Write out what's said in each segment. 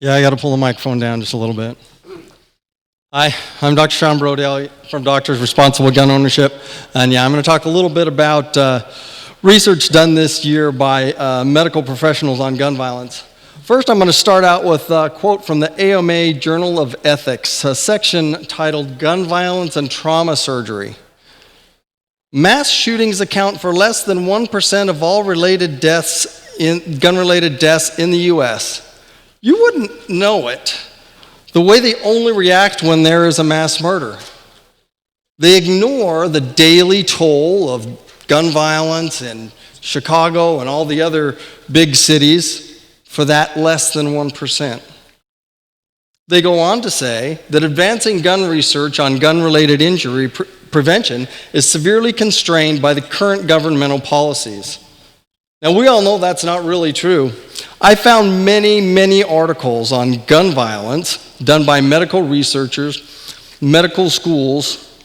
Yeah, I got to pull the microphone down just a little bit. Hi, I'm Dr. Sean Brodale from Doctors Responsible Gun Ownership, and yeah, I'm going to talk a little bit about research done this year by medical professionals on gun violence. First, I'm going to start out with a quote from the AMA Journal of Ethics, a section titled Gun Violence and Trauma Surgery. Mass shootings account for less than 1% of all gun-related deaths in the U.S. You wouldn't know it. The way they only react when there is a mass murder. They ignore the daily toll of gun violence in Chicago and all the other big cities for that less than 1%. They go on to say that advancing gun research on gun-related injury prevention is severely constrained by the current governmental policies. Now, we all know that's not really true. I found many articles on gun violence done by medical researchers, medical schools,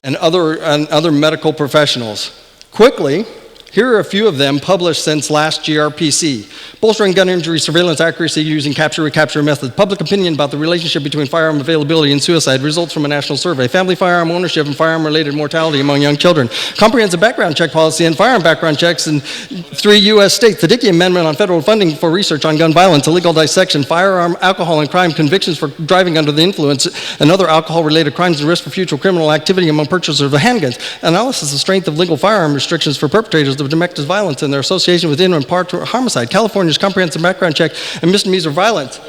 and other medical professionals. Quickly, here are a few of them published since last GRPC. Bolstering gun injury surveillance accuracy using capture-recapture methods. Public opinion about the relationship between firearm availability and suicide. Results from a national survey. Family firearm ownership and firearm-related mortality among young children. Comprehensive background check policy and firearm background checks in 3 U.S. states. The Dickey Amendment on federal funding for research on gun violence. Illegal dissection. Firearm, alcohol, and crime convictions for driving under the influence and other alcohol-related crimes and risk for future criminal activity among purchasers of handguns. Analysis of strength of legal firearm restrictions for perpetrators of domestic violence and their association with intimate partner homicide. California's comprehensive background check and misdemeanor violence.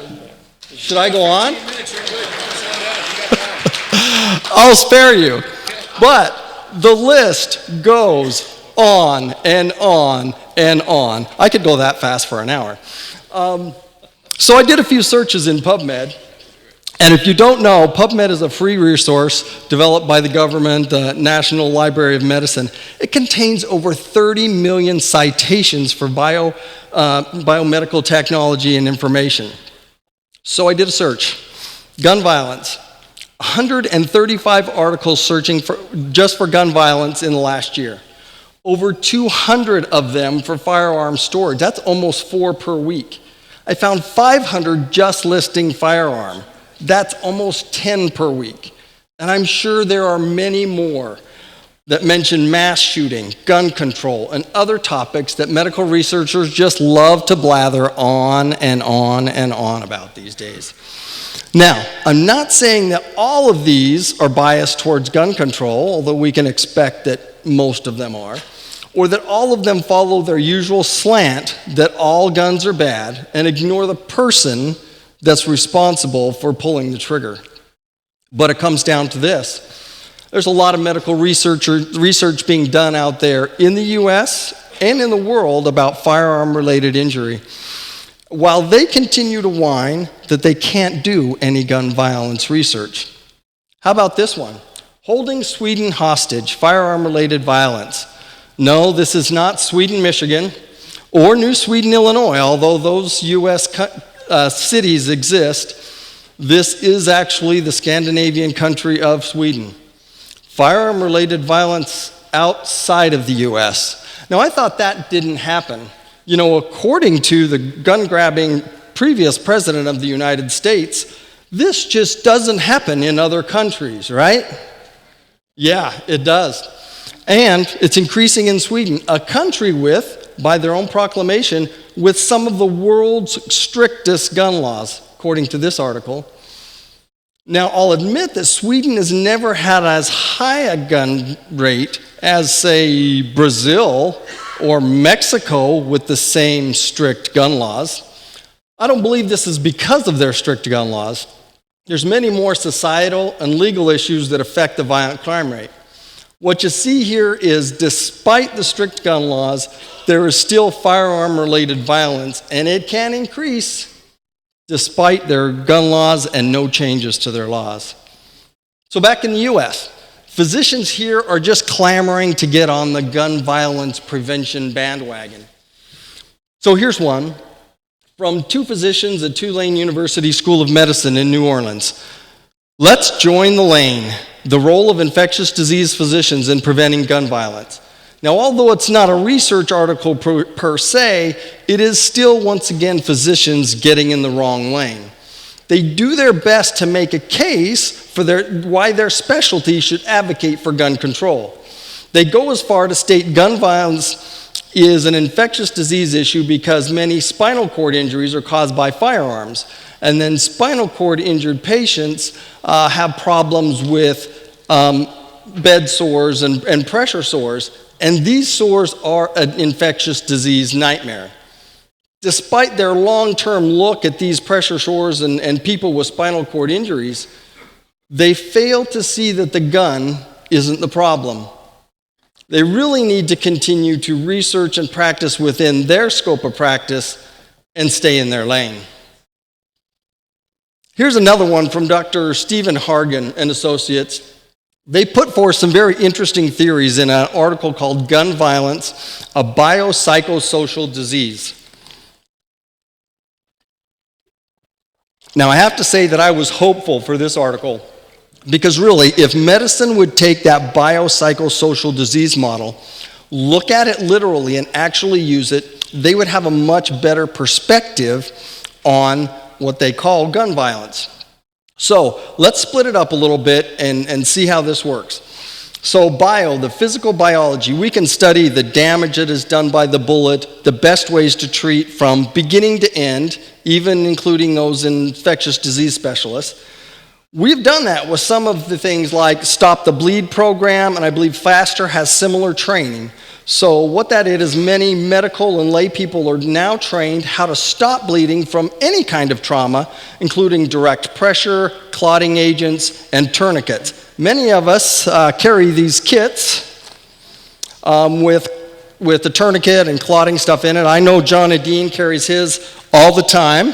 Should I go on? I'll spare you. But the list goes on and on and on. I could go that fast for an hour. So I did a few searches in Pubmed. And if you don't know, Pubmed is a free resource developed by the government, the National Library of Medicine. It contains over 30 million citations for biomedical technology and information. So I did a search. Gun violence. 135 articles searching just for gun violence in the last year. Over 200 of them for firearm storage. That's almost 4 per week. I found 500 just listing firearm. That's almost 10 per week. And I'm sure there are many more that mention mass shooting, gun control, and other topics that medical researchers just love to blather on and on and on about these days. Now, I'm not saying that all of these are biased towards gun control, although we can expect that most of them are, or that all of them follow their usual slant that all guns are bad and ignore the person that's responsible for pulling the trigger. But it comes down to this. There's a lot of medical research being done out there in the US and in the world about firearm-related injury. While they continue to whine that they can't do any gun violence research. How about this one? Holding Sweden hostage, firearm-related violence. No, this is not Sweden, Michigan, or New Sweden, Illinois, although those US cities exist. This is actually the Scandinavian country of Sweden. Firearm-related violence outside of the US. Now, I thought that didn't happen. You know, according to the gun-grabbing previous president of the United States, this just doesn't happen in other countries, right? Yeah, it does. And it's increasing in Sweden, a country with, by their own proclamation, with some of the world's strictest gun laws, according to this article. Now, I'll admit that Sweden has never had as high a gun rate as, say, Brazil or Mexico with the same strict gun laws. I don't believe this is because of their strict gun laws. There's many more societal and legal issues that affect the violent crime rate. What you see here is, despite the strict gun laws, there is still firearm-related violence, and it can increase despite their gun laws and no changes to their laws. So back in the US, physicians here are just clamoring to get on the gun violence prevention bandwagon. So here's one from 2 physicians at Tulane University School of Medicine in New Orleans. Let's join the lane. The role of infectious disease physicians in preventing gun violence. Now, although it's not a research article per se, it is still, once again, physicians getting in the wrong lane. They do their best to make a case for why their specialty should advocate for gun control. They go as far to state gun violence is an infectious disease issue because many spinal cord injuries are caused by firearms. And then spinal cord injured patients have problems with bed sores and pressure sores. And these sores are an infectious disease nightmare. Despite their long-term look at these pressure sores and people with spinal cord injuries, they fail to see that the gun isn't the problem. They really need to continue to research and practice within their scope of practice and stay in their lane. Here's another one from Dr. Stephen Hargan and Associates. They put forth some very interesting theories in an article called Gun Violence, a Biopsychosocial Disease. Now, I have to say that I was hopeful for this article because really, if medicine would take that biopsychosocial disease model, look at it literally and actually use it, they would have a much better perspective on what they call gun violence. So let's split it up a little bit and see how this works. So the physical biology, we can study the damage that is done by the bullet, the best ways to treat from beginning to end, even including those infectious disease specialists. We've done that with some of the things like Stop the Bleed program, and I believe FASTER has similar training. So what that is many medical and lay people are now trained how to stop bleeding from any kind of trauma, including direct pressure, clotting agents, and tourniquets. Many of us carry these kits with the tourniquet and clotting stuff in it. I know John Adine carries his all the time.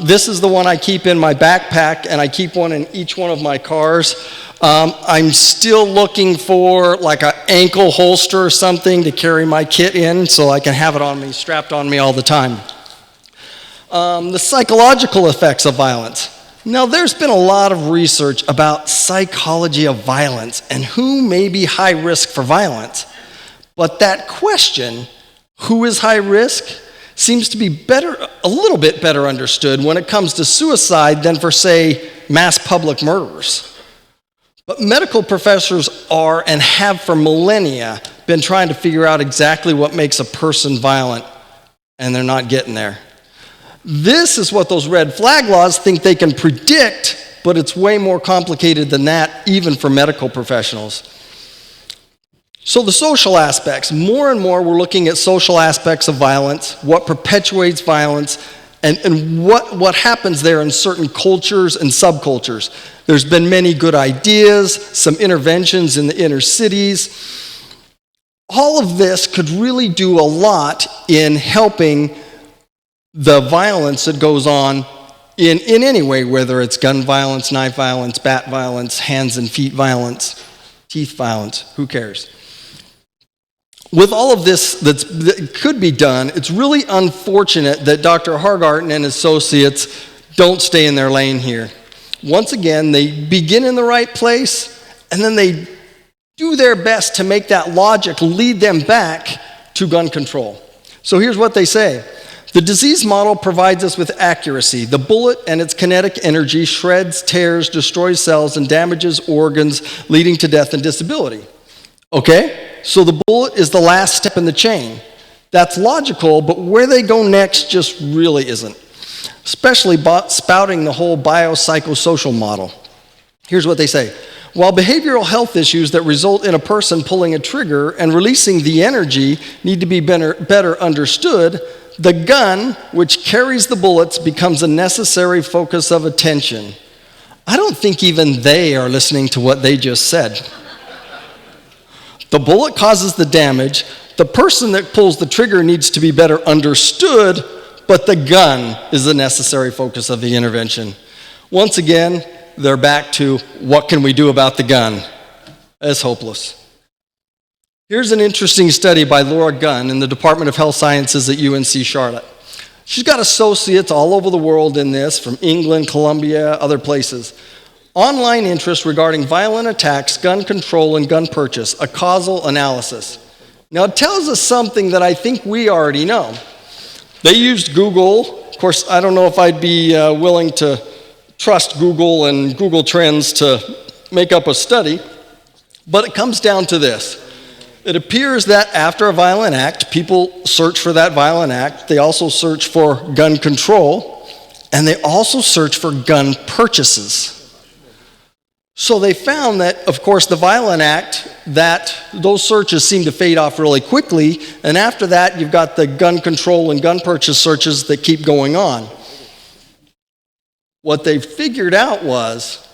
This is the one I keep in my backpack, and I keep one in each one of my cars. I'm still looking for like an ankle holster or something to carry my kit in so I can have it on me, strapped on me all the time. The psychological effects of violence. Now, there's been a lot of research about psychology of violence and who may be high risk for violence. But that question, who is high risk, seems to be a little bit better understood when it comes to suicide than for, say, mass public murderers. But medical professors are and have for millennia been trying to figure out exactly what makes a person violent, and they're not getting there. This is what those red flag laws think they can predict, but it's way more complicated than that, even for medical professionals. So the social aspects, more and more we're looking at social aspects of violence, what perpetuates violence, and what happens there in certain cultures and subcultures. There's been many good ideas, some interventions in the inner cities. All of this could really do a lot in helping the violence that goes on in any way, whether it's gun violence, knife violence, bat violence, hands and feet violence, teeth violence, who cares? With all of this that could be done, it's really unfortunate that Dr. Hargarten and associates don't stay in their lane here. Once again, they begin in the right place, and then they do their best to make that logic lead them back to gun control. So here's what they say. The disease model provides us with accuracy. The bullet and its kinetic energy shreds, tears, destroys cells, and damages organs, leading to death and disability. Okay? So the bullet is the last step in the chain. That's logical, but where they go next just really isn't, especially spouting the whole biopsychosocial model. Here's what they say. While behavioral health issues that result in a person pulling a trigger and releasing the energy need to be better understood, the gun, which carries the bullets, becomes a necessary focus of attention. I don't think even they are listening to what they just said. The bullet causes the damage. The person that pulls the trigger needs to be better understood, but the gun is the necessary focus of the intervention. Once again, they're back to what can we do about the gun? It's hopeless. Here's an interesting study by Laura Gunn in the Department of Health Sciences at UNC Charlotte. She's got associates all over the world in this, from England, Colombia, other places. Online interest regarding violent attacks, gun control, and gun purchase, a causal analysis. Now, it tells us something that I think we already know. They used Google, course, I don't know if I'd be willing to trust Google and Google Trends to make up a study, but it comes down to this. It appears that after a violent act, people search for that violent act. They also search for gun control, and they also search for gun purchases. So they found that, of course, the violent act, that those searches seem to fade off really quickly, and after that, you've got the gun control and gun purchase searches that keep going on. What they figured out was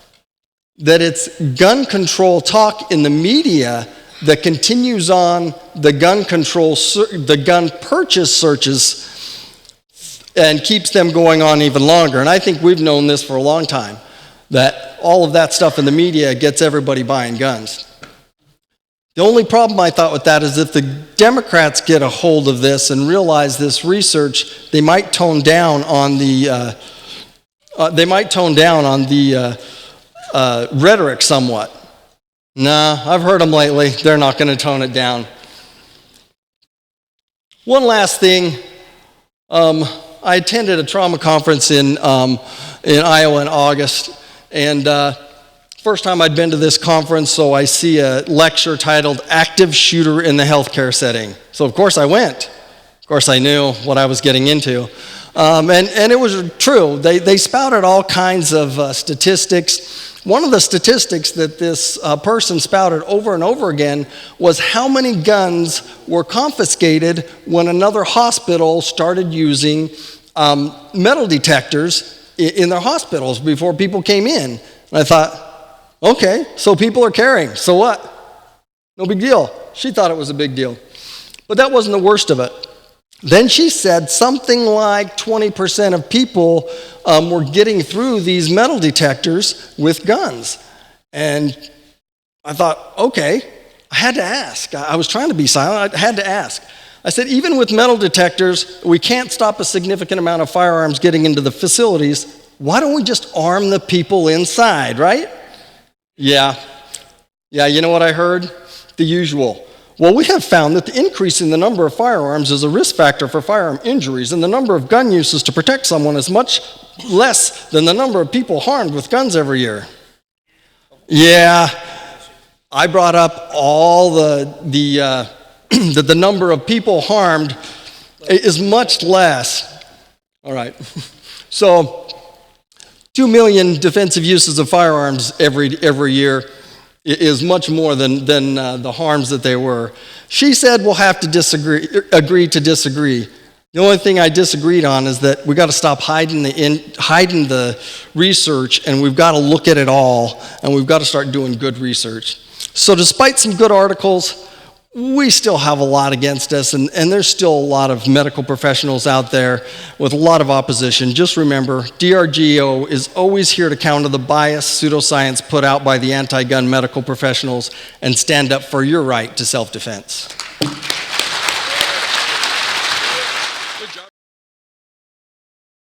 that it's gun control talk in the media that continues on the gun control, the gun purchase searches, and keeps them going on even longer. And I think we've known this for a long time, that all of that stuff in the media gets everybody buying guns. The only problem I thought with that is if the Democrats get a hold of this and realize this research, they might tone down on the rhetoric somewhat. Nah, I've heard them lately. They're not going to tone it down. One last thing. I attended a trauma conference in Iowa in August, and first time I'd been to this conference, so I see a lecture titled Active Shooter in the Healthcare Setting. So of course I went. Of course I knew what I was getting into. And it was true. They spouted all kinds of statistics. One of the statistics that this person spouted over and over again was how many guns were confiscated when another hospital started using metal detectors in their hospitals before people came in. And I thought, okay, so people are carrying. So what? No big deal. She thought it was a big deal. But that wasn't the worst of it. Then she said something like 20% of people were getting through these metal detectors with guns. And I thought, okay, I had to ask. I was trying to be silent. I had to ask. I said, even with metal detectors, we can't stop a significant amount of firearms getting into the facilities. Why don't we just arm the people inside, right? Yeah, you know what I heard? The usual. Well, we have found that the increase in the number of firearms is a risk factor for firearm injuries, and the number of gun uses to protect someone is much less than the number of people harmed with guns every year. Yeah, I brought up all the number of people harmed is much less. All right, so 2 million defensive uses of firearms every year is much more than the harms that they were. She said we'll have to agree to disagree. The only thing I disagreed on is that we got to stop hiding the research, and we've got to look at it all, and we've got to start doing good research. So despite some good articles, we still have a lot against us, and there's still a lot of medical professionals out there with a lot of opposition. Just remember, DRGO is always here to counter the bias pseudoscience put out by the anti-gun medical professionals and stand up for your right to self-defense.